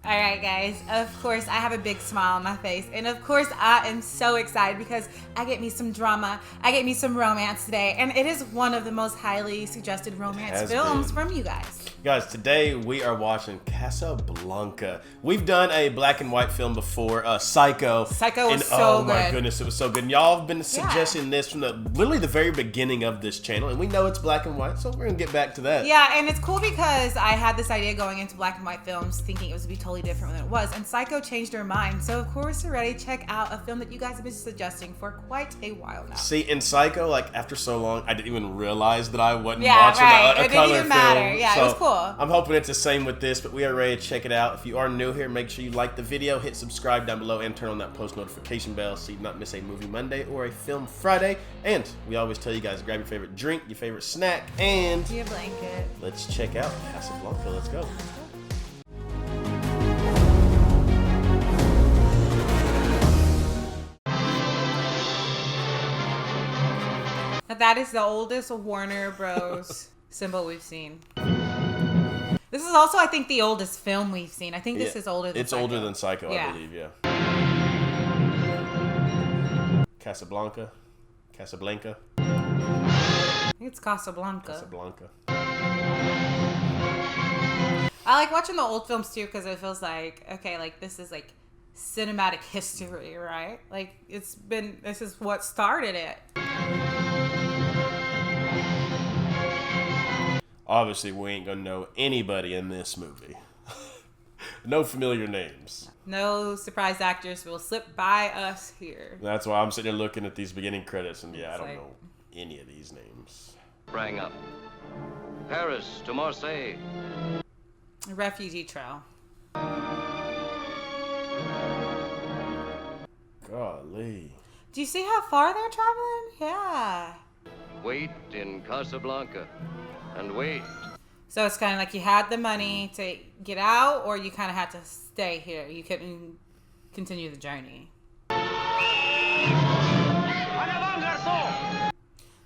All right, guys, of course, I have a big smile on my face. And of course, I am so excited because I get me some drama. I get me some romance today. And it is one of the most highly suggested romance films from you guys. Guys, today we are watching Casablanca. We've done a black and white film before, Psycho. Psycho was so oh good. My goodness, it was so good. And y'all have been suggesting this from literally the very beginning of this channel. And we know it's black and white, so we're going to get back to that. Yeah, and it's cool because I had this idea going into black and white films thinking it was going to be totally different than it was. And Psycho changed her mind. So, of course, we're ready to check out a film that you guys have been suggesting for quite a while now. See, in Psycho, like, after so long, I didn't even realize that I wasn't watching right. a It color didn't even film. matter. Yeah, so it was cool. I'm hoping it's the same with this, but we are ready to check it out. If you are new here, make sure you like the video, hit subscribe down below, and turn on that post notification bell so you do not miss a movie Monday or a film Friday. And we always tell you guys, grab your favorite drink, your favorite snack, and your blanket. Let's check out Casablanca. Let's go. Now that is the oldest Warner Bros. Symbol we've seen. This is also, I think, the oldest film we've seen. I think this is older than Psycho. It's older than Psycho, I believe, yeah. Casablanca. I think it's Casablanca. I like watching the old films too because it feels like, okay, like this is like cinematic history, right? Like this is what started it. Obviously, we ain't gonna know anybody in this movie. No familiar names. No surprise actors will slip by us here. That's why I'm sitting there looking at these beginning credits, and I don't know any of these names. Rang up. Paris to Marseille. Refugee trail. Golly. Do you see how far they're traveling? Yeah. Wait in Casablanca. And wait. So it's kind of like you had the money to get out, or you kind of had to stay here. You couldn't continue the journey.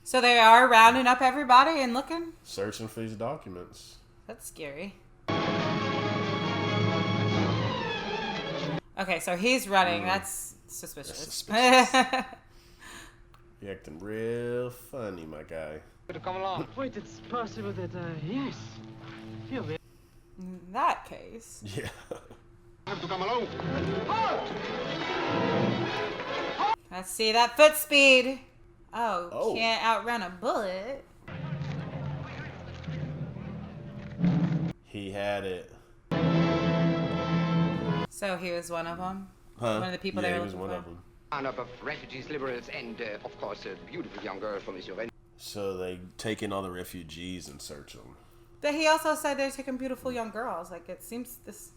So they are rounding up everybody and looking? Searching for these documents. That's scary. Okay, so he's running. That's suspicious. You're acting real funny, my guy. To come along. Wait, it's possible that, yes. In that case. Yeah. Have to come along. Let's see that foot speed. Oh, can't outrun a bullet. He had it. So he was one of them? Huh? One of the people yeah, they were he was looking one for? of them. Lineup of refugees, liberals, and of course a beautiful young girl from Monsieur. So they take in all the refugees and search them. But he also said they're taking beautiful young girls. Like, it seems this...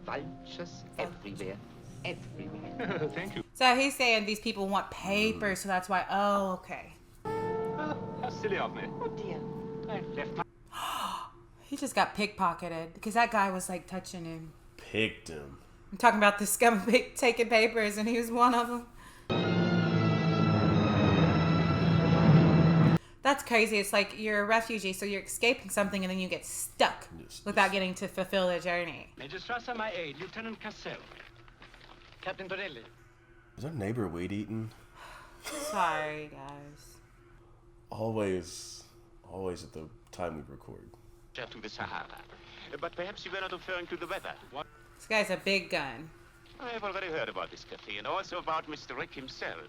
Vultures everywhere. Everywhere. Thank you. So he's saying these people want papers, so that's why... Oh, okay. How silly of me. Oh dear. I left my... He just got pickpocketed because that guy was, like, touching him. Picked him. I'm talking about this scum taking papers, and he was one of them. That's crazy. It's like you're a refugee, so you're escaping something, and then you get stuck without getting to fulfill the journey. Major Strasser, my aide, Lieutenant Cassell. Captain Torelli. Is our neighbor weed eating? Sorry, guys. Always at the time we record. To the Sahara. But perhaps you were not referring to the weather. What? This guy's a big gun. I have already heard about this cafe and also about Mr. Rick himself.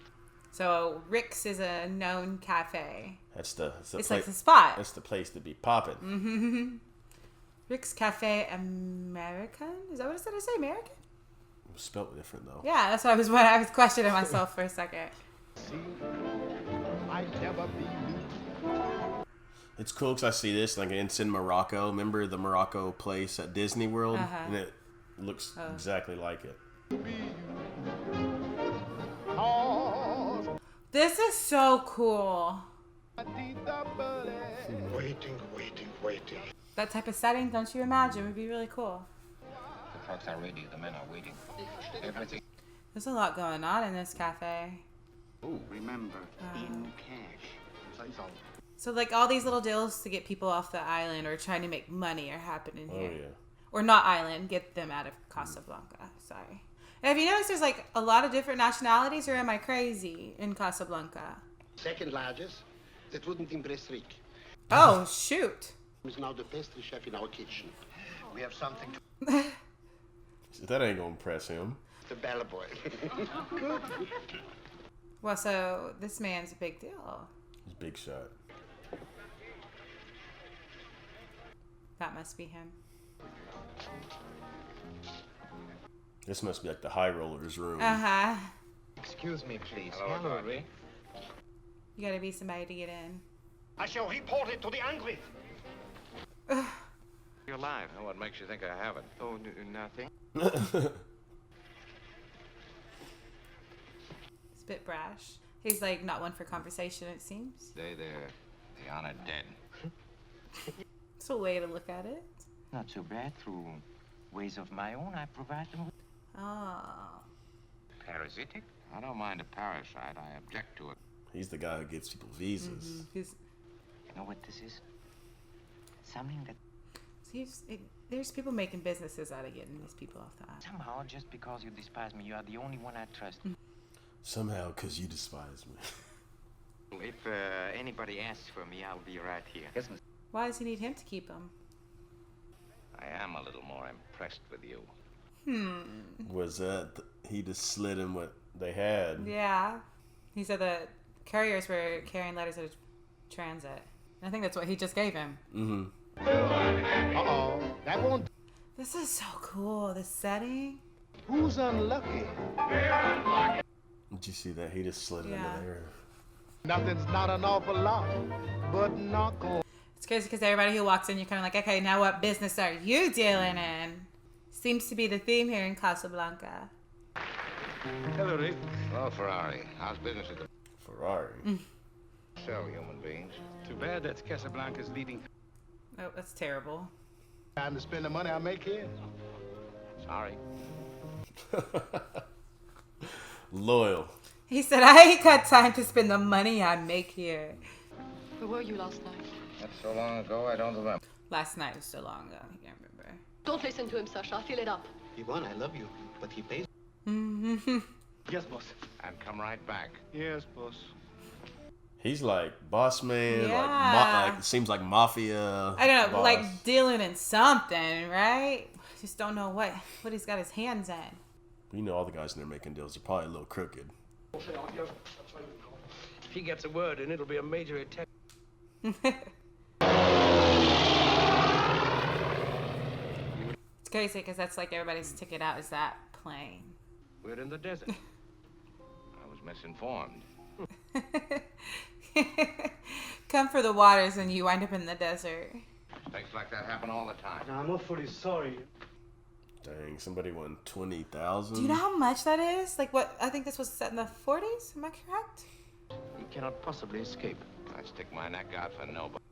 So Rick's is a known cafe. It's like the spot. That's the place to be popping. Mm-hmm. Rick's Cafe American? Is that what it said? Did I say American? It was spelled different though. Yeah, that's what I was questioning myself for a second. It's cool because I see this like it's in Morocco. Remember the Morocco place at Disney World? And it looks exactly like it. This is so cool. Waiting. That type of setting, don't you imagine, would be really cool. The trucks are ready. The men are waiting. Everything. There's a lot going on in this cafe. Ooh. Remember, in cash. So like all these little deals to get people off the island or trying to make money are happening here. Oh yeah. or not island, get them out of Casablanca. Sorry. And have you noticed there's like a lot of different nationalities, or am I crazy in Casablanca? Second largest. That wouldn't impress Rick. Oh, shoot. He's now the pastry chef in our kitchen. We have something to... That ain't gonna impress him. The bell boy. Well, so this man's a big deal. He's a big shot. That must be him. This must be like the high roller's room. Uh-huh. Excuse me, please. Hello, Rick. You gotta be somebody to get in. I shall report it to the Angry. You're alive. What makes you think I haven't? Oh, nothing. It's a bit brash. He's like not one for conversation, it seems. Stay there. The honor dead. It's a way to look at it. Not so bad. Through ways of my own, I provide them with... Oh. Parasitic? I don't mind a parasite. I object to it. He's the guy who gives people visas. He's, You know what this is? Something that there's people making businesses out of getting these people off the island. somehow, just because you despise me, you are the only one I trust. Somehow, because you despise me. If anybody asks for me, I'll be right here. Yes, Mr. Why does he need him to keep him? I am a little more impressed with you. Was that he just slid in what they had? Yeah. He said the couriers were carrying letters at a transit. I think that's what he just gave him. Mm-hmm. Uh-oh. That won't... This is so cool. The setting. Who's unlucky? Did you see that? He just slid Yeah. into there. Nothing's not an awful lot, but not cool. It's crazy because everybody who walks in, you're kind of like, okay, now what business are you dealing in? Seems to be the theme here in Casablanca. Hello, Rick. Hello, Ferrari. How's business at the... Ferrari. Sell human beings. Too bad that's Casablanca's leading... Oh, that's terrible. Time to spend the money I make here. Sorry. Loyal. He said, I ain't got time to spend the money I make here. Where were you last night? That's so long ago, I don't remember. Last night was so long ago. I can't remember. Don't listen to him, Sasha. Fill it up. Yvonne, I love you, but he pays. Yes, boss. And come right back. Yes, boss. He's like boss man, Yeah. like seems like mafia. I don't know, boss. like dealing in something, right? Just don't know what he's got his hands in. You know, all the guys in there making deals are probably a little crooked. If he gets a word in, it'll be a major attack. It's crazy because that's like everybody's ticket out is that plane. We're in the desert. I was misinformed. Come for the waters and you wind up in the desert. Things like that happen all the time. I'm awfully sorry. Dang, somebody won 20,000. Do you know how much that is? Like what? I think this was set in the 40s. Am I correct? He cannot possibly escape. I stick my neck out for nobody.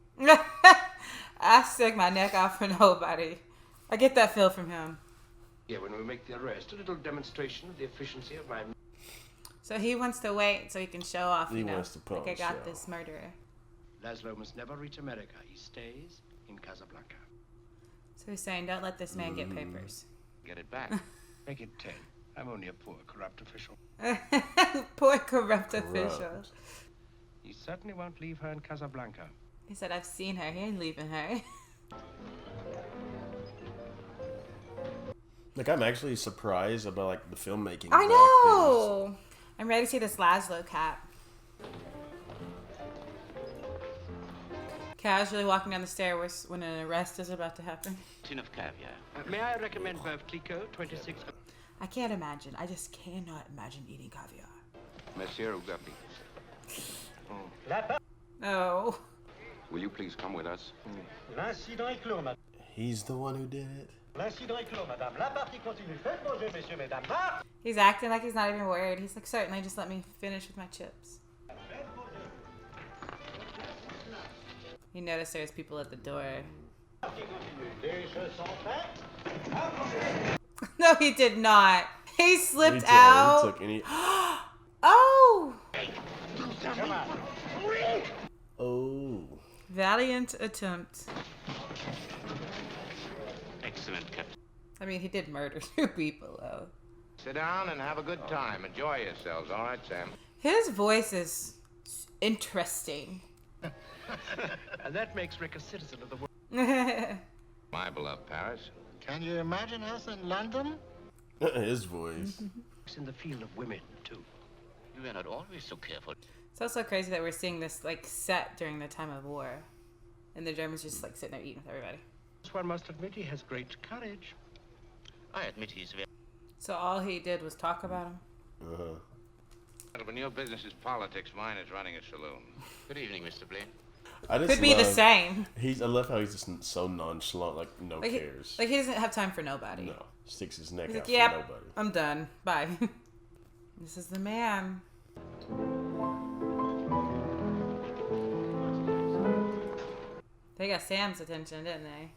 I stick my neck out for nobody. I get that feel from him. Yeah, when we make the arrest, a little demonstration of the efficiency of my... So he wants to wait so he can show off. He You know, wants to put like on I got show. this murderer. Laszlo must never reach America. He stays in Casablanca. So he's saying, don't let this man get papers. Get it back. Make it 10. I'm only a poor, corrupt official. Poor corrupt official. He certainly won't leave her in Casablanca. He said, I've seen her. He ain't leaving her. Like, I'm actually surprised about like the filmmaking. I of, like, know. I'm ready to see this Laszlo cat. Casually walking down the stairs when an arrest is about to happen. Tin of caviar. May I recommend Veuve Clicquot, 26... I can't imagine. I just cannot imagine eating caviar. Monsieur Ugapi, Oh. will you please come with us? L'incident est clos, madame. He's the one who did it. L'incident est clos, madame. La partie continue. Faites manger, messieurs, mesdames. Marche! He's acting like he's not even worried. He's like, certainly, just let me finish with my chips. You notice there's people at the door. Partie continue. Les jeux sont faits. No, he did not. He slipped He did. out. He took any. Oh! Oh. Valiant attempt. Excellent, Captain. I mean, he did murder 2 people, though. Sit down and have a good time. Enjoy yourselves. All right, Sam. His voice is interesting. And that makes Rick a citizen of the world. My beloved Paris. Can you imagine us in London? His voice. It's in the field of women, too. You are not always so careful. It's also crazy that we're seeing this, like, set during the time of war. And the Germans just, like, sitting there eating with everybody. One must admit he has great courage. I admit he's very... So all he did was talk about him? When your business is politics, mine is running a saloon. Good evening, Mr. Blaine. I just Could be the love- same. I love how he's just so nonchalant, like no Like cares. he doesn't have time for nobody. No, sticks his neck He's out like, for yep, nobody. I'm done. Bye. This is the man. They got Sam's attention, didn't they?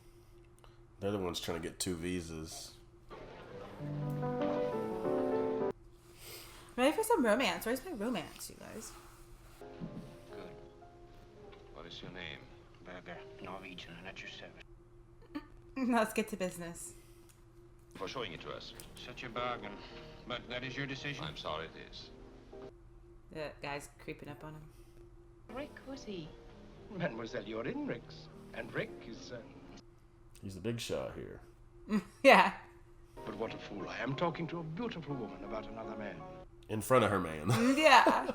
They're the ones trying to get 2 visas. Ready for some romance? Where's my romance, you guys? Good. What is your name? Burger, Norwegian, and at your service. Let's get to business. For showing it to us. Such a bargain. But that is your decision. I'm sorry it is. The guy's creeping up on him. Rick, who's he? Mademoiselle, you're in Rick's. And Rick is, He's the big shot here. Yeah. But what a fool I am, talking to a beautiful woman about another man. In front of her man. Yeah.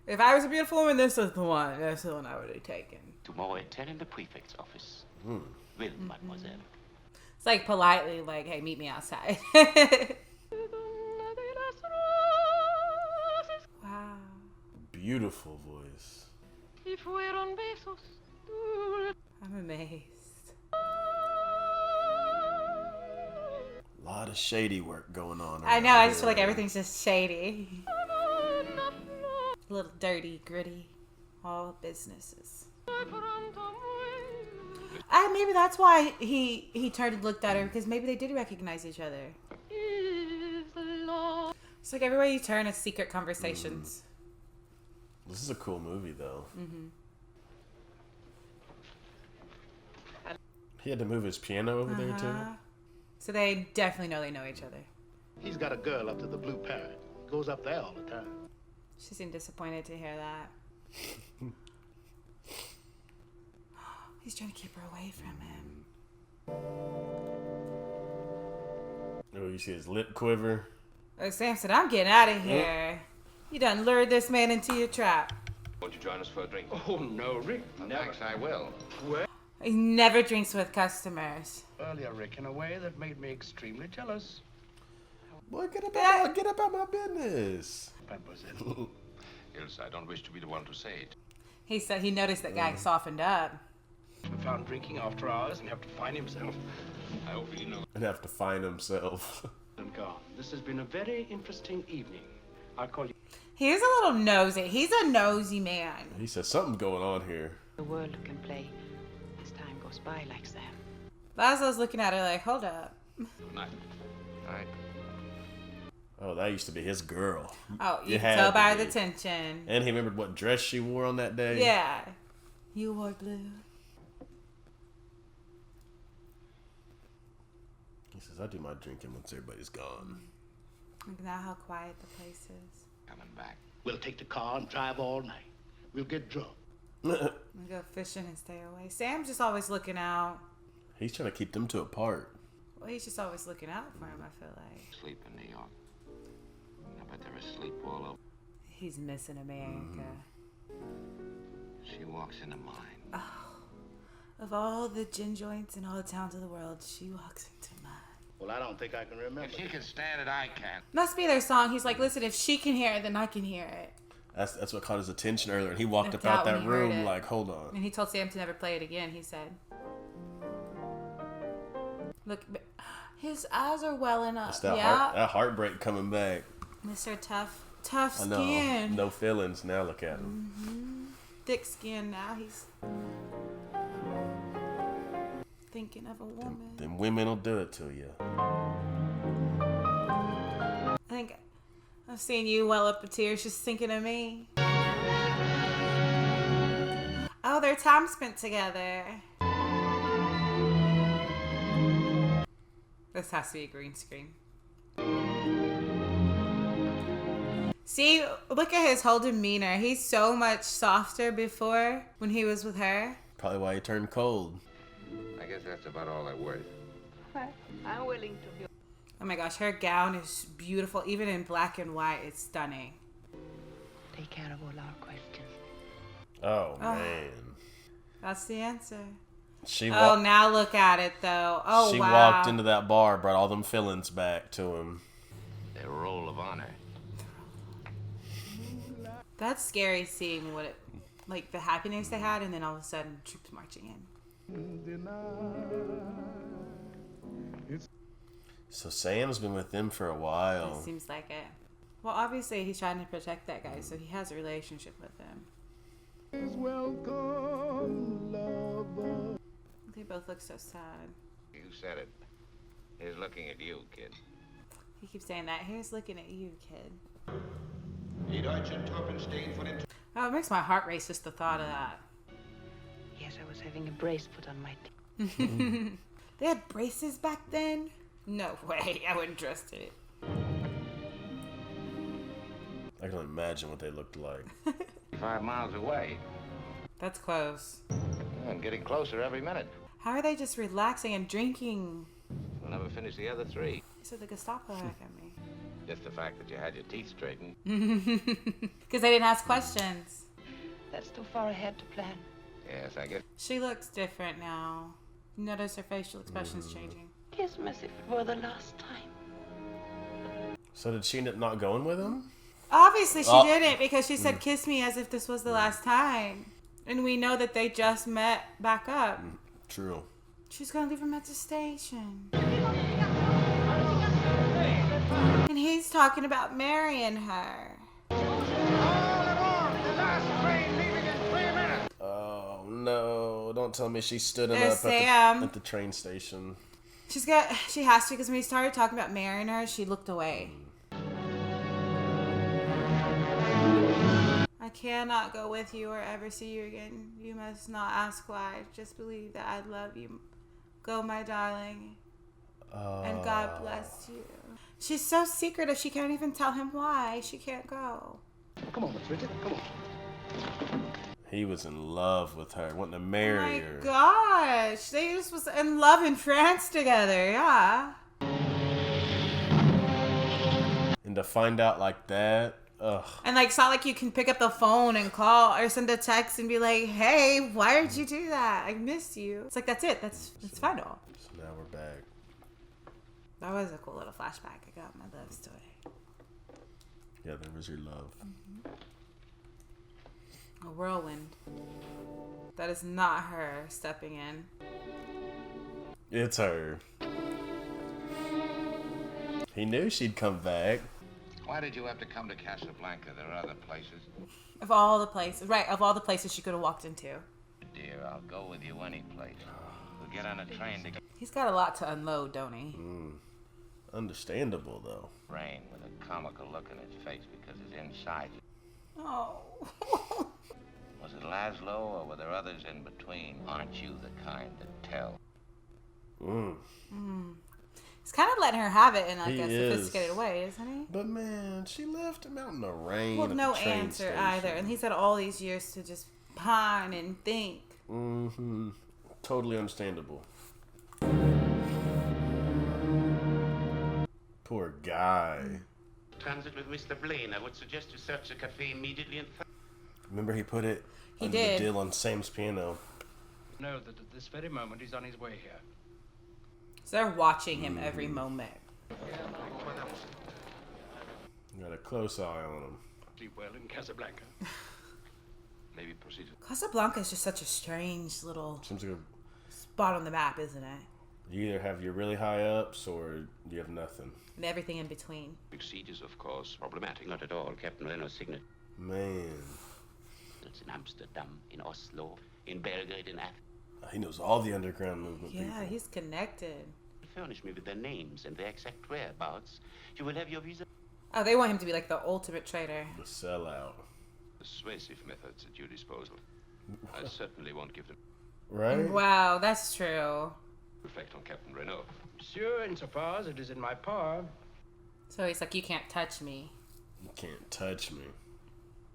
If I was a beautiful woman, this is the one. That's the one I would have taken. Tomorrow at 10 in the prefect's office. Will, mademoiselle. It's like politely, like, hey, meet me outside. Wow. Beautiful voice. I'm amazed. A lot of shady work going on. I know, around I just feel here. like everything's just shady. A little dirty, gritty. All businesses. Maybe that's why he turned and looked at her, because maybe they did recognize each other. It's like everywhere you turn, it's secret conversations. This is a cool movie, though. He had to move his piano over there, too. So they definitely know they know each other. He's got a girl up to the Blue Parrot. Goes up there all the time. She seemed disappointed to hear that. He's trying to keep her away from him. Oh, you see his lip quiver? Oh, Sam said, I'm getting out of here. You done lured this man into your trap. Won't you join us for a drink? Oh, no, Rick, never. Thanks, I will. Well, He never drinks with customers. earlier, Rick, in a way that made me extremely jealous. Boy, get up out my business. Mademoiselle. Ilsa, I don't wish to be the one to say it. He said he noticed that guy softened up. Found drinking after hours and have to find himself. I hope you know. He'd have to find himself. And gone. This has been a very interesting evening. I'll call you. He is a little nosy. He's a nosy man. He said something's going on here. The world can play as time goes by like Sam. Laszlo's looking at her like, hold up. Good night. Night. Oh, that used to be his girl. Oh, you It can had tell to by be. the tension. And he remembered what dress she wore on that day. Yeah. You wore blue. He says, I do my drinking once everybody's gone. Look now how quiet the place is. Coming back. We'll take the car and drive all night. We'll get drunk. We go fishing and stay away. Sam's just always looking out. He's trying to keep them two apart. Well, he's just always looking out for him, I feel like. Sleep in New York. I bet they're asleep all over. He's missing America. She walks into mine. Of all the gin joints in all the towns of the world, she walks into mine. Well, I don't think I can remember. If she can stand it, I can. Must be their song. He's like, listen, if she can hear it, then I can hear it. That's what caught his attention earlier. And he walked Left up out out when that he heard room it. like, hold on. And he told Sam to never play it again, he said. Look, his eyes are welling up. It's that, Yeah. that heartbreak coming back. Mr. Tough I know. skin. No feelings. Now look at him. Thick skin now. He's thinking of a woman. Them women will do it to you. I think I've seen you well up with tears just thinking of me. Oh, their time spent together. This has to be a green screen. See, look at his whole demeanor. He's so much softer before when he was with her. Probably why he turned cold. I guess that's about all I'm worth. Well, I'm willing to be. Oh my gosh, her gown is beautiful. Even in black and white, it's stunning. Take care of all our questions. Oh, man. That's the answer. She Oh, now look at it, though. Oh, she wow. walked into that bar, brought all them feelings back to him. The roll of honor. That's scary seeing what it, like the happiness they had, and then all of a sudden troops marching in. So Sam's been with them for a while. It seems like it. Well, obviously he's trying to protect that guy, so he has a relationship with him. They both look so sad. You said it. He's looking at you, kid. He keeps saying that. Here's looking at you, kid. Oh, it makes my heart race just the thought of that. Yes, I was having a brace put on my teeth. They had braces back then? No way. I wouldn't trust it. I can imagine what they looked like. 5 miles away. That's close. I'm getting closer every minute. How are they just relaxing and drinking? We'll never finish the other 3. So the Gestapo back at me. Just the fact that you had your teeth straightened. Because they didn't ask questions. That's too far ahead to plan. Yes, I guess. She looks different now. You notice her facial expressions changing. Kiss me as if it were the last time. So did she end up not going with him? Obviously she didn't, because she said kiss me as if this was the last time. And we know that they just met back up. True. She's gonna leave him at the station. And he's talking about marrying her. Oh no! Don't tell me she stood him There's up Sam. at the train station. She has to, because when he started talking about marrying her, she looked away. I cannot go with you or ever see you again. You must not ask why. Just believe that I love you. Go, my darling. And God bless you. She's so secretive, she can't even tell him why she can't go. Come on, Miss Richard, come on. He was in love with her, wanting to marry her. Oh my gosh. They just was in love in France together, yeah. And to find out like that, ugh. And like, it's not like you can pick up the phone and call or send a text and be like, hey, why did you do that? I miss you. It's like, that's it. It's final. So now we're back. That was a cool little flashback. I got my love story. Yeah, there was your love. A whirlwind. That is not her stepping in. It's her. He knew she'd come back. Why did you have to come to Casablanca? There are other places. Of all the places. Right, of all the places she could have walked into. Dear, I'll go with you any place. We'll get on a train to He's got a lot to unload, don't he? Understandable, though. Rain with a comical look in his face because it's inside you. Oh. Was it Laszlo or were there others in between? Aren't you the kind that tell? He's kind of letting her have it in like He a is. sophisticated way, isn't he? But man, she left him out in the rain. Well, at no the train answer station. either. And he's had all these years to just pine and think. Totally understandable. Poor guy. Transit with Mr. Blaine. I would suggest you search the cafe immediately and... Remember he put it He under did. the deal on Sam's piano. Know that at this very moment he's on his way here. So they're watching him every moment. Got a close eye on him. Sleep well in Casablanca. Maybe proceed. Casablanca is just such a strange little Seems like spot on the map, isn't it? you either have your really high ups or you have nothing. And everything in between. Siege is, of course, problematic. Not at all. Captain Renault's signature. Man, It's in Amsterdam, in Oslo, in Belgrade, in Athens. he knows all the underground movement Yeah, people. he's connected. Furnish me with their names and their exact whereabouts. You will have your visa. Oh, they want him to be like the ultimate traitor. The sellout. Persuasive methods at your disposal. I certainly won't give them. Right? Wow, that's true. Reflect on Captain Renault. Monsieur, insofar as it is in my power. So he's like, you can't touch me. You can't touch me.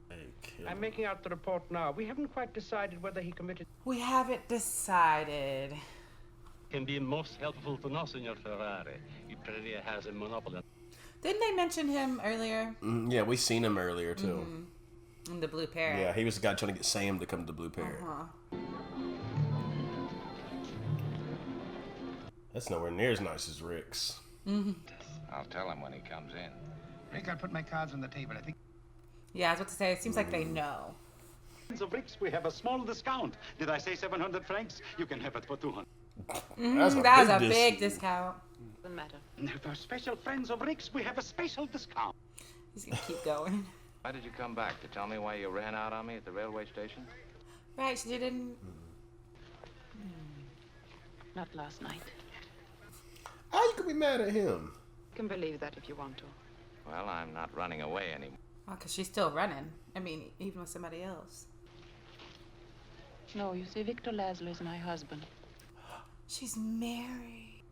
Hey, kid. I'm making out the report now. We haven't quite decided whether he committed... We haven't decided. Can be most helpful to know, Signor Ferrari. He probably has a monopoly. Didn't they mention him earlier? Yeah, we seen him earlier too. In the Blue Parrot. Yeah, he was the guy trying to get Sam to come to Blue Parrot. That's nowhere near as nice as Rick's. I'll tell him when he comes in. Rick, I'll put my cards on the table. I think. Yeah, I was about to say, it seems like they know. Of Ricks, we have a small discount. Did I say 700 francs? You can have it for 200. That was a big discount. Doesn't matter. For special friends of Ricks, we have a special discount. He's gonna keep going. Why did you come back? To tell me why you ran out on me at the railway station? Right, she didn't. Not last night. How you could be mad at him? You can believe that if you want to. Well, I'm not running away anymore. Oh, because she's still running. I mean, even with somebody else. No, you see, Victor Laszlo is my husband. She's married.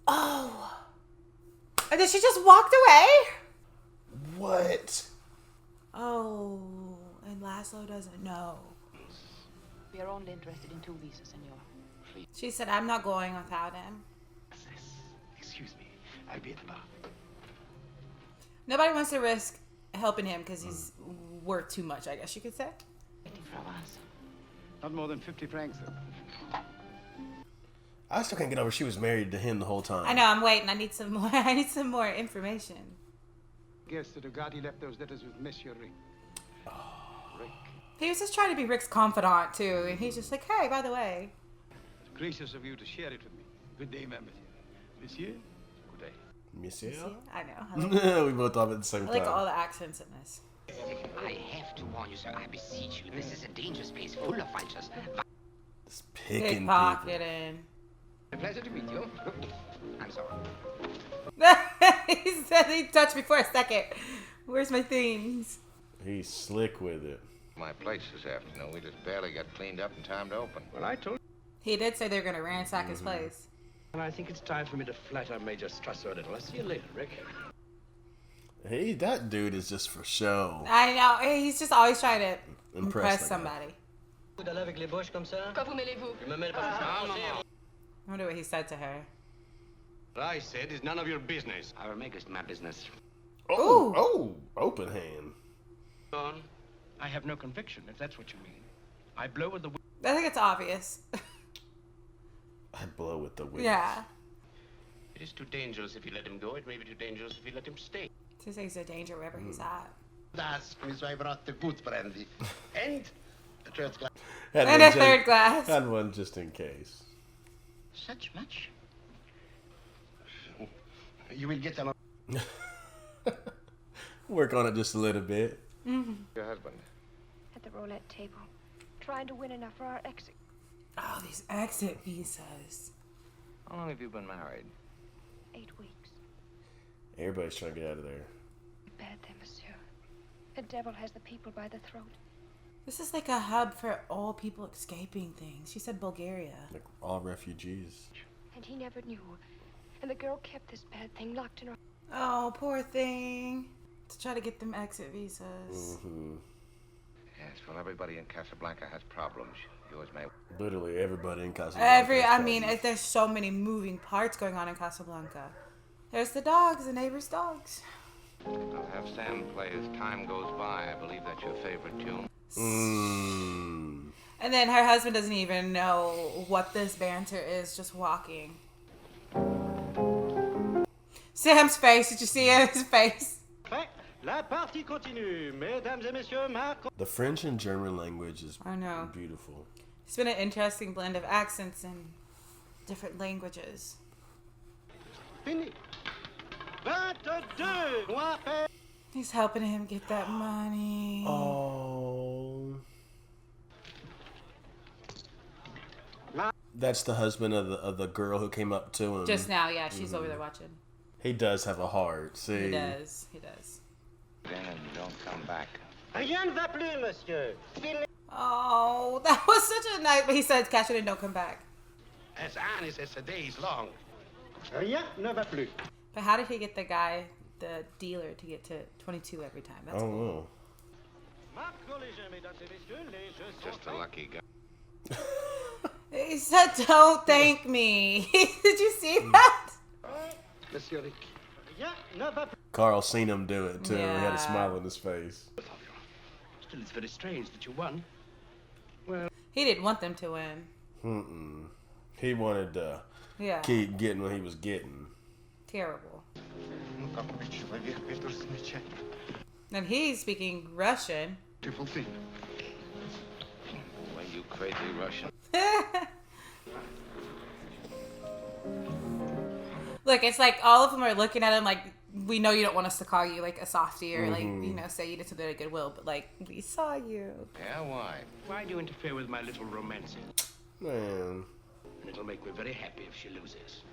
Oh. And then she just walked away? What? Oh. And Laszlo doesn't know. We are only interested in 2 visas, senor. She said, I'm not going without him. Excuse me. I'll be at the bar. Nobody wants to risk helping him because he's worth too much, I guess you could say. Not more than 50 francs, though. I still can't get over she was married to him the whole time. I know, I'm waiting. I need some more. I need some more information. Guess that Ugarte left those letters with Monsieur Rick. He was just trying to be Rick's confidant, too. And he's just like, hey, by the way. It's gracious of you to share it with me. Good day, ma'am. Monsieur. Good day. Monsieur? I know. We both thought it at the same I time. like all the accents in this. I have to warn you, sir. I beseech you. This is a dangerous place full of vultures. It's picking people. Pickpocketing. A pleasure to meet you. I'm sorry. He said he touched me for a second. Where's my things? He's slick with it. My place this afternoon. We just barely got cleaned up in time to open. Well, I told He did say they were going to ransack his place. and I think it's time for me to flatter Major Strasser a little. I'll see you later, Rick. Hey, that dude is just for show. I know. He's just always trying to impress that somebody. I wonder what he said to her. What I said is none of your business. I will make it my business. Oh, open hand. On. I have no conviction, if that's what you mean. I blow with the... I think it's obvious. I blow with the wind. Yeah. It is too dangerous if you let him go. It may be too dangerous if you let him stay. To say he's a danger wherever he's at. Ask me, so I brought the good brandy. And the third glass. And a third glass. Had one just in case. Such much? You will get a... Work on it just a little bit. Your husband. At the roulette table, trying to win enough for our exit. Oh, these exit visas. How long have you been married? 8 weeks. Everybody's trying to get out of there. Bad there, monsieur. The devil has the people by the throat. This is like a hub for all people escaping things. She said Bulgaria. Like all refugees. And he never knew. And the girl kept this bad thing locked in her... Oh, poor thing. To try to get them exit visas. Yes, well, everybody in Casablanca has problems. Yours may. Literally everybody in Casablanca. I mean, there's so many moving parts going on in Casablanca. There's the dogs, the neighbors' dogs. I'll have Sam play As Time Goes By. I believe that's your favorite tune. And then her husband doesn't even know what this banter is, just walking. Sam's face, did you see his face? La partie continue. Mesdames et messieurs, The French and German language is I know. beautiful. It's been an interesting blend of accents and different languages. Fini. 22. He's helping him get that money. Oh. That's the husband of the girl who came up to him. Just now, yeah, she's over there watching. He does have a heart. See. He does. He does. Then and don't come back. Rien ne va plus, monsieur. Oh, that was such a nice. But he said, "Cash it and don't come back." as honest as a day's long. Rien ne va plus. But how did he get the dealer, to get to 22 every time? That's don't cool. know. Just a lucky guy. He said, "Don't thank me." Did you see that? Monsieur Rick. Rien ne va plus. Carl seen him do it too. He had Yeah. a smile on his face. Still, it's very strange that you won. He didn't want them to win. He wanted to Yeah. keep getting what he was getting. Terrible. And he's speaking Russian. Well, you crazy Russian. Look, it's like all of them are looking at him like, we know you don't want us to call you like a softie or like, you know, say you did something of goodwill, but like, we saw you. Yeah, why? Why do you interfere with my little romancing? Man. And it'll make me very happy if she loses.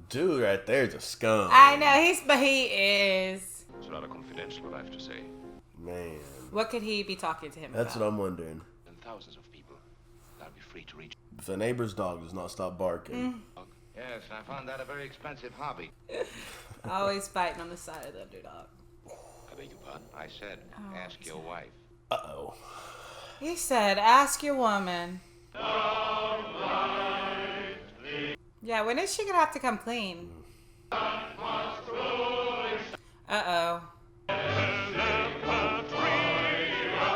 Dude right there's a scum. I know, but he is. It's rather confidential what I have to say. Man. What could he be talking to him That's about? what I'm wondering. And thousands of people that'll be free to reach. If the neighbor's dog does not stop barking. Yes, I found that a very expensive hobby. Always fighting on the side of the underdog. I beg your pardon. I said, ask your wife. Uh-oh. He said, ask your woman. Yeah, when is she gonna have to come clean? Uh-oh.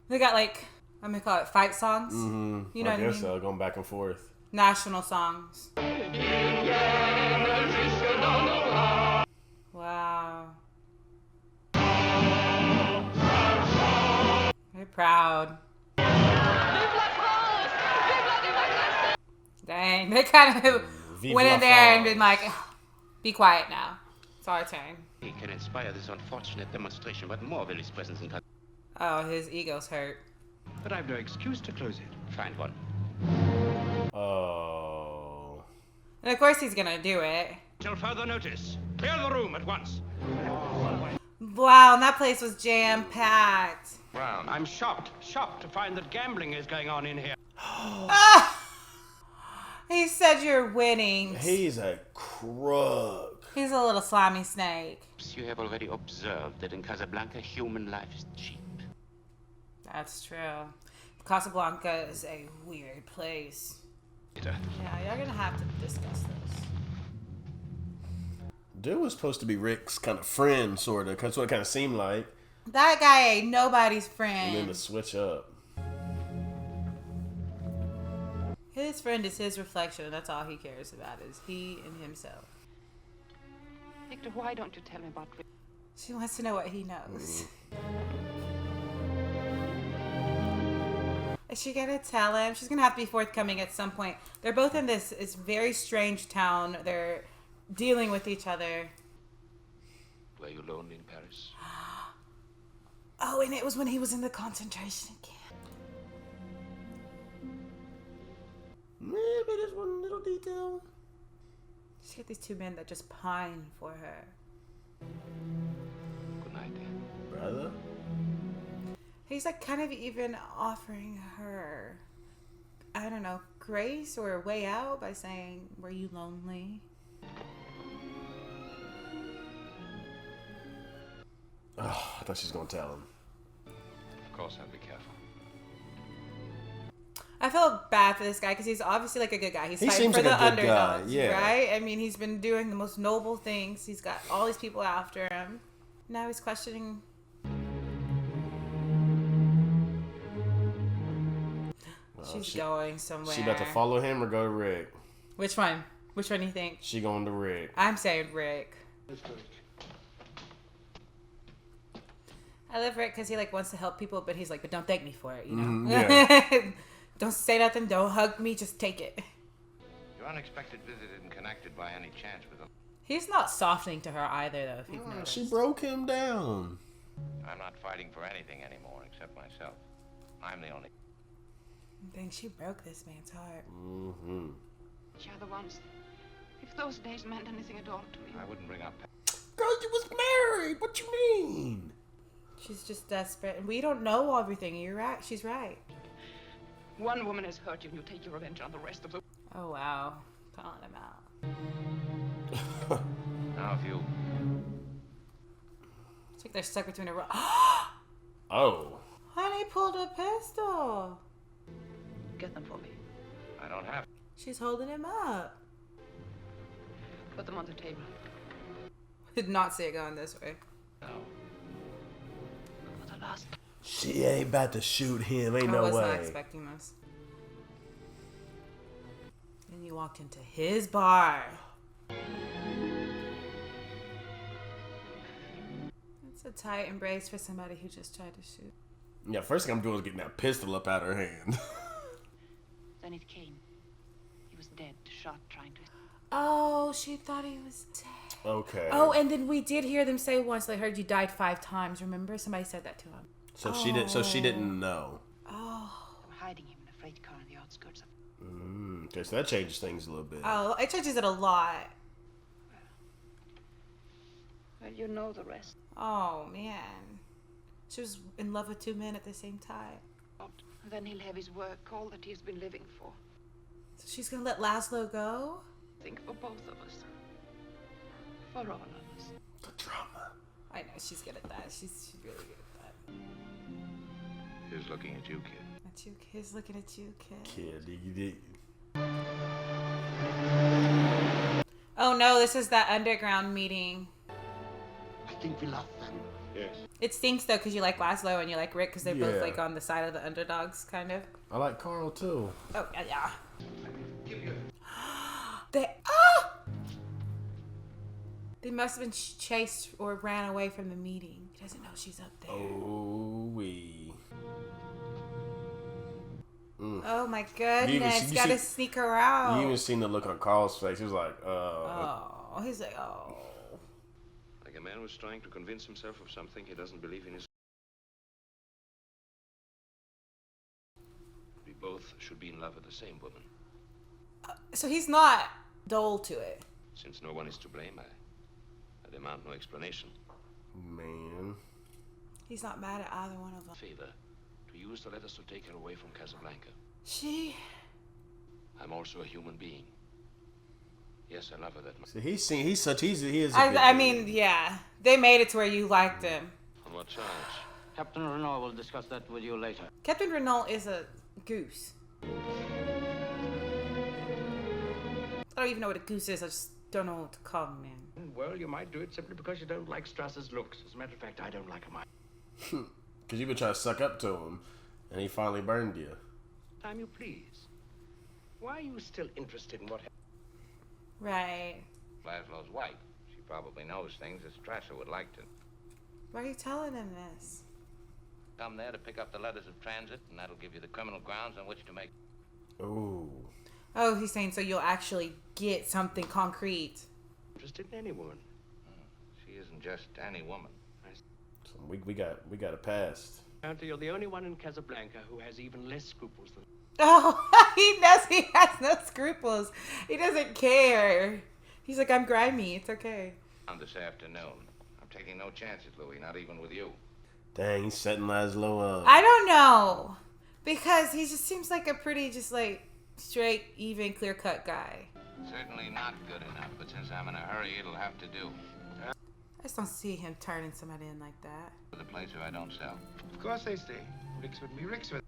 They got like, I'm gonna call it fight songs. You know I what I guess mean? so, going back and forth. National songs. Wow. Very proud. Dang, they kind of Vive went la in there and France. been like, be quiet now. It's our turn. He can inspire this unfortunate demonstration, but more will his presence in. Oh, his ego's hurt. But I've no excuse to close it. Find one. Oh. And of course he's gonna do it. Till further notice. Clear the room at once. Wow, and that place was jam-packed. Brown. I'm shocked to find that gambling is going on in here. He said you're winning. He's a crook. He's a little slimy snake. You have already observed that in Casablanca, human life is cheap. That's true. Casablanca is a weird place. Yeah, you're gonna have to discuss this. Dude was supposed to be Rick's kind of friend, sort of. That's what it kind of seemed like. That guy ain't nobody's friend. And then to switch up. His friend is his reflection, and that's all he cares about is he and himself. Victor, why don't you tell me about Rick? She wants to know what he knows. Is she gonna tell him? She's gonna have to be forthcoming at some point. They're both in this very strange town. They're dealing with each other. Were you lonely in Paris? Oh, and it was when he was in the concentration camp. Maybe there's one little detail. She's got these two men that just pine for her. Good night, dear. Brother? He's like kind of even offering her, I don't know, grace or a way out by saying, were you lonely? Oh, I thought she was going to tell him. Of course, I'll be careful. I feel bad for this guy because he's obviously like a good guy. He's He fighting seems for like the a good guy, underdogs, yeah. right? I mean, he's been doing the most noble things. He's got all these people after him. Now he's questioning. She's going somewhere. She about to follow him or go to Rick? Which one? Which one do you think? She going to Rick. I'm saying Rick. I love Rick because he like wants to help people, but he's like, but don't thank me for it, you know? yeah. Don't say nothing. Don't hug me. Just take it. Your unexpected visit isn't connected by any chance with them. He's not softening to her either, though. If you've noticed. She broke him down. I'm not fighting for anything anymore except myself. I'm the only. I think she broke this man's heart. Mm-hmm. Each other once. If those days meant anything at all to me. I wouldn't bring up. Girl, you was married. What you mean? She's just desperate, and we don't know everything. You're right. She's right. One woman has hurt you, and you take your revenge on the rest of the... Oh wow, calling him out. Now, if you... It's like they're stuck between a rock. Oh. Honey pulled a pistol. Get them for me. I don't have... She's holding him up. Put them on the table. Did not see it going this way. No. For the last. She ain't about to shoot him. Ain't I no was way. not expecting this. Then you walked into his bar. It's a tight embrace for somebody who just tried to shoot. Yeah, first thing I'm doing is getting that pistol up out of her hand. Then it came. He was dead, shot, trying to. Oh, she thought he was dead. Okay. Oh, and then we did hear them say once they heard you died 5 times. Remember, somebody said that to him. So she did. So she didn't know. Oh. They were hiding him in a freight car on the outskirts of. Okay, so that changes things a little bit. Oh, it changes it a lot. Well, you know the rest. Oh man, she was in love with 2 men at the same time. And then he'll have his work, all that he's been living for. So she's gonna let Laszlo go? Think for both of us. For all of us. The drama. I know she's good at that. She's really good at that. Who's looking at you, kid? At you, kids looking at you, kid. Kid, diggy dig. Oh no, this is that underground meeting. I think we lost them. Yes. It stinks though because you like Laszlo and you like Rick because they're both Yeah. like on the side of the underdogs, kind of. I like Carl too. Oh yeah. Give you. They must have been chased or ran away from the meeting. He doesn't know she's up there. Oh wee. Oh my goodness! you Gotta see- sneak her out. You even seen the look on Carl's face. He was like, Oh, he's like, oh. Like a man who's trying to convince himself of something he doesn't believe in his... We both should be in love with the same woman. So he's not dull to it. Since no one is to blame, I demand no explanation. man. He's not mad at either one of them. Favor to use the letters to take her away from Casablanca. She. I'm also a human being. Yes, I love her that much. See, he is. He is. A good I dude. mean, yeah. They made it to where you liked him. On what charge? Captain Renault will discuss that with you later. Captain Renault is a goose. I don't even know what a goose is. I just don't know what to call him, man. Well, you might do it simply because you don't like Strasser's looks. As a matter of fact, I don't like him. Because you've been trying to suck up to him, and he finally burned you. Time you please. Why are you still interested in what happened? Right. Laszlo's wife. She probably knows things that Strasser would like to. Why are you telling him this? Come there to pick up the letters of transit, and that'll give you the criminal grounds on which to make... Ooh. Oh, he's saying so you'll actually get something concrete. Interested in any woman. She isn't just any woman. So we got a past. Apparently, you're the only one in Casablanca who has even less scruples than... Oh, he knows he has no scruples. He doesn't care. He's like, I'm grimy. It's okay. On this afternoon. I'm taking no chances, Louis, not even with you. Dang, he's setting Laszlo up. I don't know. Because he just seems like a pretty, just like, straight, even, clear-cut guy. Certainly not good enough, but since I'm in a hurry, it'll have to do. I just don't see him turning somebody in like that. The place where I don't sell. Of course they stay. Rick's with me, Rick's with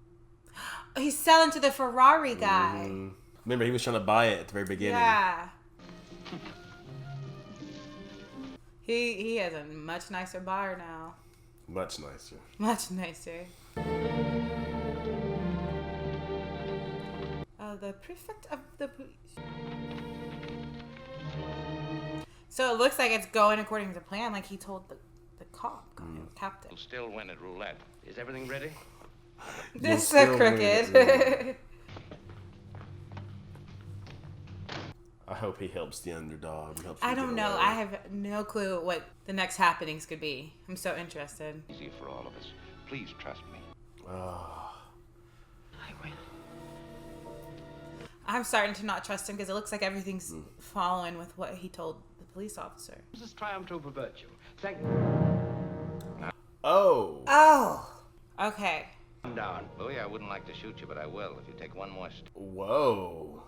He's selling to the Ferrari guy. Remember, he was trying to buy it at the very beginning. Yeah. He has a much nicer bar now. Much nicer. Much nicer. The prefect of the police. So it looks like it's going according to plan, like he told the cop, captain. We'll still win at roulette. Is everything ready? This is still so crooked. win. I hope he helps the underdog. He helps I them don't get know. away. I have no clue what the next happenings could be. I'm so interested. Easy for all of us. Please trust me. Oh. I will. I'm starting to not trust him because it looks like everything's following with what he told the police officer. This is triumph over virtue. Thank... Oh. Oh. Okay. Calm down. Louis, I wouldn't like to shoot you, but I will if you take one more step. Whoa.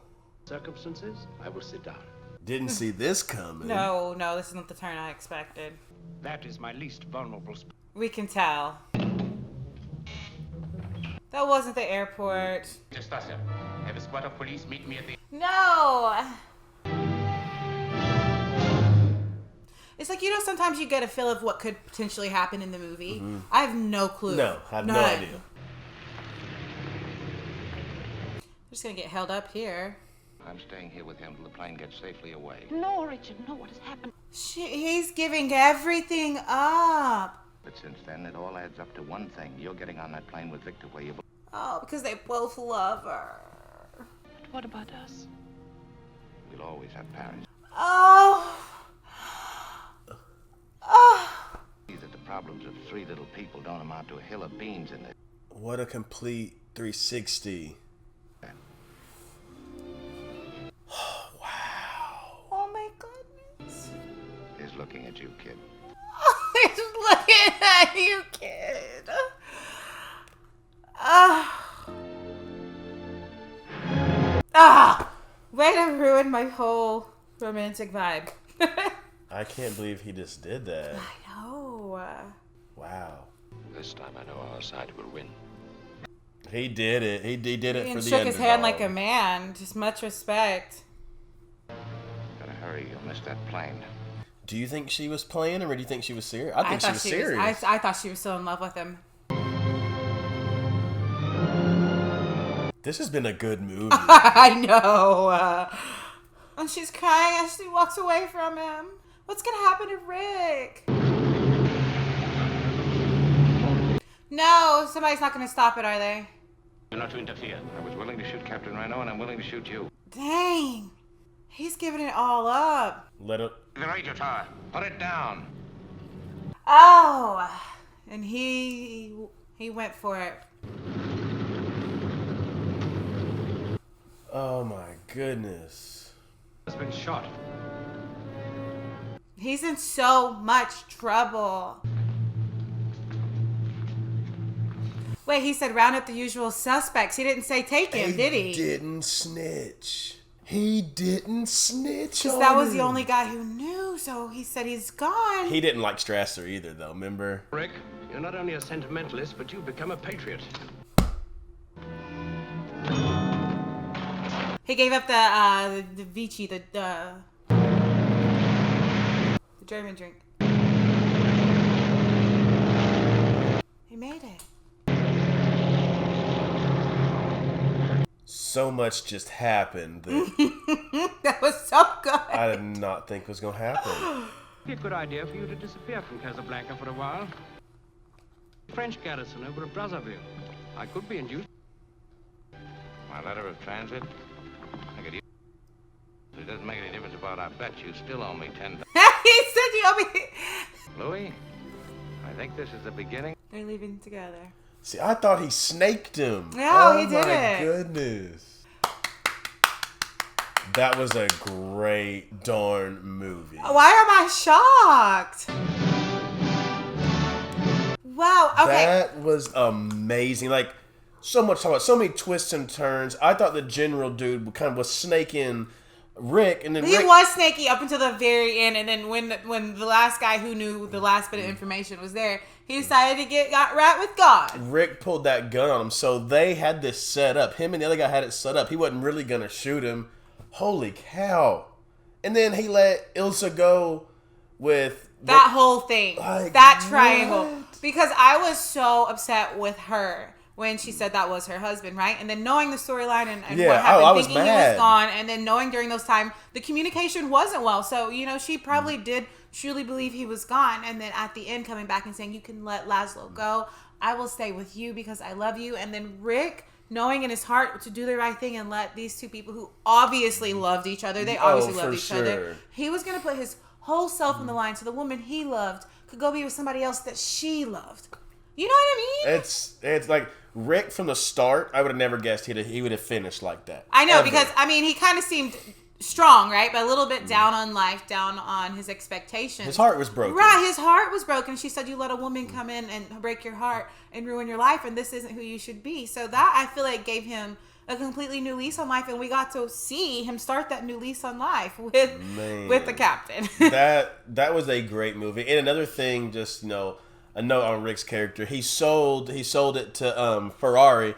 Circumstances, I will sit down. Didn't see this coming. No, this isn't the turn I expected. That is my least vulnerable spot. We can tell. That wasn't the airport. Stasha, have a squad of police meet me at the... No! It's like, sometimes you get a feel of what could potentially happen in the movie. Mm-hmm. I have no clue. No, I have no idea. I'm just going to get held up here. I'm staying here with him till the plane gets safely away. No, Richard, no, what has happened? He's giving everything up. But since then, it all adds up to one thing. You're getting on that plane with Victor where you... Oh, because they both love her. But what about us? We'll always have Paris. Oh. See that the problems of three little people don't amount to a hill of beans in this. What a complete 360. Oh my goodness. He's looking at you, kid. He's looking at you, kid. Way to ruin my whole romantic vibe. I can't believe he just did that. I know. Wow. This time I know our side will win. He did it. He did it for the shook his hand underdog. like a man. Just much respect. Gotta hurry, you'll miss that plane. Do you think she was playing him, or do you think she was serious? I think she was serious. I thought she was so in love with him. This has been a good movie. I know. And she's crying as she walks away from him. What's going to happen to Rick? No, somebody's not going to stop it, are they? You're not to interfere. I was willing to shoot Captain Reno, and I'm willing to shoot you. Dang. He's giving it all up. Let it... The radio tower. Put it down. Oh. And he went for it. Oh my goodness. Has been shot. He's in so much trouble. Wait, he said round up the usual suspects. He didn't say take him, did he? He didn't snitch. He didn't snitch. Because that was the only guy who knew, so he said he's gone. He didn't like Strasser either, though, remember? Rick, you're not only a sentimentalist, but you've become a patriot. He gave up the Vichy, the German drink. He made it. So much just happened that That was so good. I did not think was going to happen. Be a good idea for you to disappear from Casablanca for a while. French garrison over at Brazzaville. I could be induced. My letter of transit? I could use it. It doesn't make any difference about our bet. You still owe me $10. He said you owe me. Louis, I think this is the beginning. They're leaving together. See, I thought he snaked him. No, he did Oh my it. goodness. That was a great darn movie. Why am I shocked? Wow. Okay. That was amazing. Like, so much talk about, so many twists and turns. I thought the general dude kind of was snaking Rick, and then He Rick, was snaky up until the very end, and then when the last guy who knew the last bit of information was there, he decided to got right with God. Rick pulled that gun on him, so they had this set up. Him and the other guy had it set up. He wasn't really gonna shoot him. Holy cow! And then he let Ilsa go with That whole thing, Like, that triangle, what? because I was so upset with her when she said that was her husband, right? And then knowing the storyline and Yeah, what happened, I was thinking he mad. was gone, and then knowing during those times the communication wasn't well. So, she probably did truly believe he was gone. And then at the end coming back and saying, you can let Laszlo go. I will stay with you because I love you. And then Rick, knowing in his heart to do the right thing and let these two people who obviously loved each other, they obviously loved each other. He was going to put his whole self on the line so the woman he loved could go be with somebody else that she loved. You know what I mean? It's like Rick from the start. I would have never guessed he would have finished like that. I know, Ever. because he kind of seemed strong, right? But a little bit down on life, down on his expectations. His heart was broken. Right, his heart was broken. She said, you let a woman come in and break your heart and ruin your life, and this isn't who you should be. So that, I feel like, gave him a completely new lease on life, and we got to see him start that new lease on life with the captain. that was a great movie. And another thing, just a note on Rick's character. He sold it to Ferrari,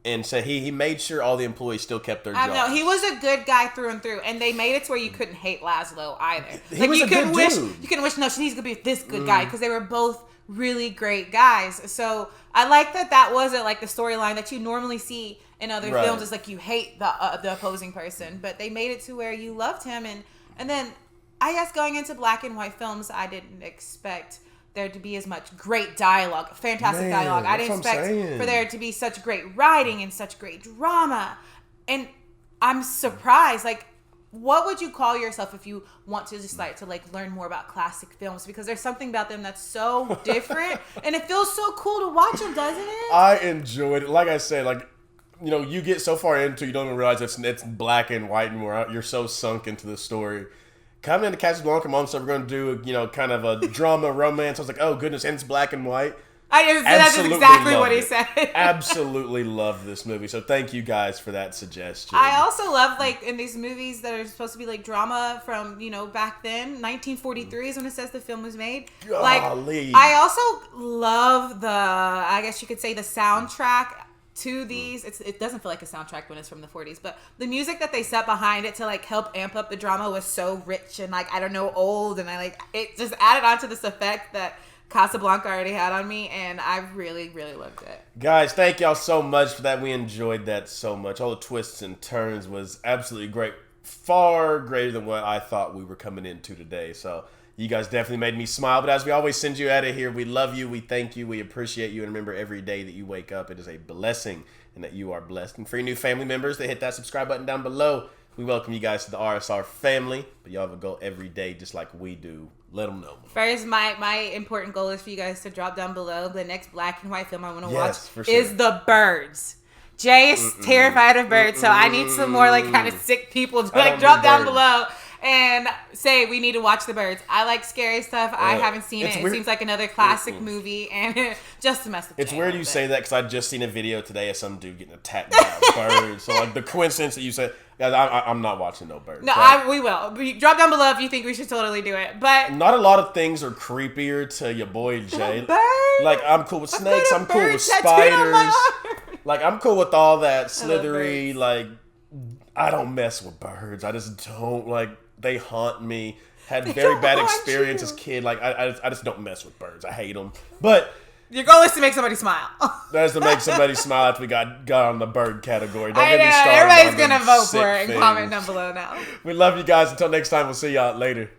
and said he made sure all the employees still kept their jobs. I know he was a good guy through and through, and they made it to where you couldn't hate Laszlo either. He was you a could good wish dude. you can wish no, she needs to be this good guy because they were both really great guys. So I like that wasn't like the storyline that you normally see in other films. It's like you hate the opposing person, but they made it to where you loved him, and then I guess going into black and white films, I didn't expect there to be as much great dialogue, fantastic dialogue. I didn't expect for there to be such great writing and such great drama. And I'm surprised. Like, what would you call yourself if you want to just like to learn more about classic films? Because there's something about them that's so different, and it feels so cool to watch them, doesn't it? I enjoyed it. Like I said, you get so far into, you don't even realize it's black and white anymore. You're so sunk into the story. Coming into Casablanca, Mom said we're going to do, kind of a drama, romance. I was like, oh, goodness, and it's black and white. That's exactly what he said. Absolutely love this movie. So thank you guys for that suggestion. I also love, in these movies that are supposed to be, drama from, back then. 1943 is when it says the film was made. Golly. I also love I guess you could say, the soundtrack to these. It doesn't feel like a soundtrack when it's from the 40s, but the music that they set behind it to help amp up the drama was so rich and old, and it just added on to this effect that Casablanca already had on me, and I really, really loved it. Guys, thank y'all so much for that. We enjoyed that so much. All the twists and turns was absolutely great. Far greater than what I thought we were coming into today. So you guys definitely made me smile. But as we always send you out of here, we love you, we thank you, we appreciate you. And remember, every day that you wake up, it is a blessing and that you are blessed. And for your new family members, they hit that subscribe button down below. We welcome you guys to the RSR family. But y'all have a goal every day just like we do. Let them know. First, my important goal is for you guys to drop down below. The next black and white film I want to watch is The Birds. Jay is terrified of birds, so I need some more kind of sick people to drop down below and say we need to watch The Birds. I like scary stuff. I haven't seen it. It seems like another classic movie, and just to mess with. It's weird you say that because I just seen a video today of some dude getting attacked by birds. So the coincidence that you said, guys, I'm not watching no birds. No, we will. Drop down below if you think we should totally do it. But not a lot of things are creepier to your boy Jay. I'm cool with snakes. I'm cool with spiders. I'm cool with all that slithery. I don't mess with birds. I just don't They haunt me. Had very bad experience as a kid. I just don't mess with birds. I hate them. But your goal is to make somebody smile. That's to make somebody smile after we got on the bird category. Don't get me started. Everybody's gonna vote for it and comment down below now. We love you guys. Until next time, we'll see y'all later.